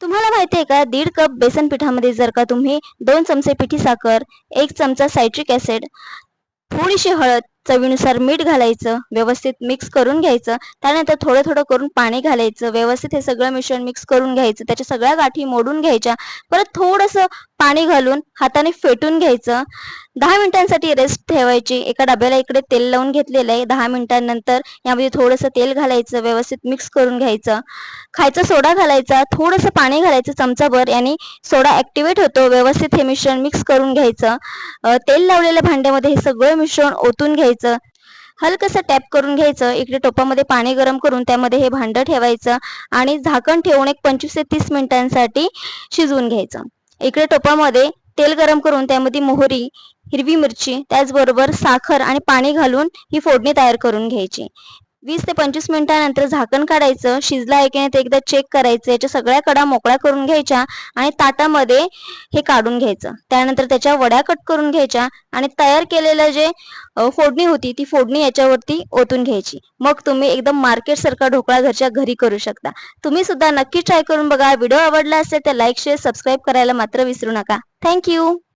तुम्हाला माहिती आहे का, 1.5 कप बेसन पिठामध्ये जर का तुम्ही 2 चमचे पिठी साखर, 1 चमचा सायट्रिक ॲसिड, थोडीशी हळद, चवीनुसार मीठ घालायचं, व्यवस्थित मिक्स करून घ्यायचं. त्यानंतर थोडं थोडं करून पाणी घालायचं, व्यवस्थित हे सगळं मिश्रण मिक्स करून घ्यायचं, त्याच्या सगळ्या गाठी मोडून घ्यायच्या. परत थोडंसं पाणी घालून हाताने फेटून घ्यायचं. 10 मिनिटांसाठी रेस्ट ठेवायची. एका डब्याला इकडे तेल लावून घेतलेलं आहे. 10 मिनिटांनंतर यामध्ये थोडंसं तेल घालायचं, व्यवस्थित मिक्स करून घ्यायचं. खायचा सोडा घालायचा, थोडंसं पाणी घालायचं चमचाभर, याने सोडा ॲक्टिवेट होतो. व्यवस्थित हे मिश्रण मिक्स करून घ्यायचं. तेल लावलेल्या भांड्यामध्ये हे सगळं मिश्रण ओतून घ्यायचं. हलकसं टॅप करून घ्यायचं. इकडे टोपामध्ये पाणी गरम करून त्यामध्ये हे भांडं ठेवायचं आणि झाकण ठेवून एक 25 ते 30 मिनिटांसाठी शिजवून घ्यायचं. इकडे टोपामध्ये तेल गरम करून त्यामध्ये मोहरी, हिरवी मिरची, त्याचबरोबर साखर आणि पाणी घालून ही फोडणी तयार करून घ्यायची. 20 ते 25 मिनिटांनंतर झाकण काढायचं. शिजला आहे की नाही ते एकदा चेक करायचं. याच्या सगळ्या कडा मोकळ्या करून घ्यायच्या आणि ताटामध्ये हे काढून घ्यायचं. त्यानंतर त्याच्या वड्या कट करून घ्यायच्या आणि तयार केलेलं जे फोडणी होती ती फोडणी याच्यावरती ओतून घ्यायची. मग तुम्ही एकदम मार्केटसारखा ढोकळा घरच्या घरी करू शकता. तुम्ही सुद्धा नक्की ट्राय करून बघा. व्हिडिओ आवडला असेल तर लाईक, शेअर, सबस्क्राईब करायला मात्र विसरू नका. Thank you.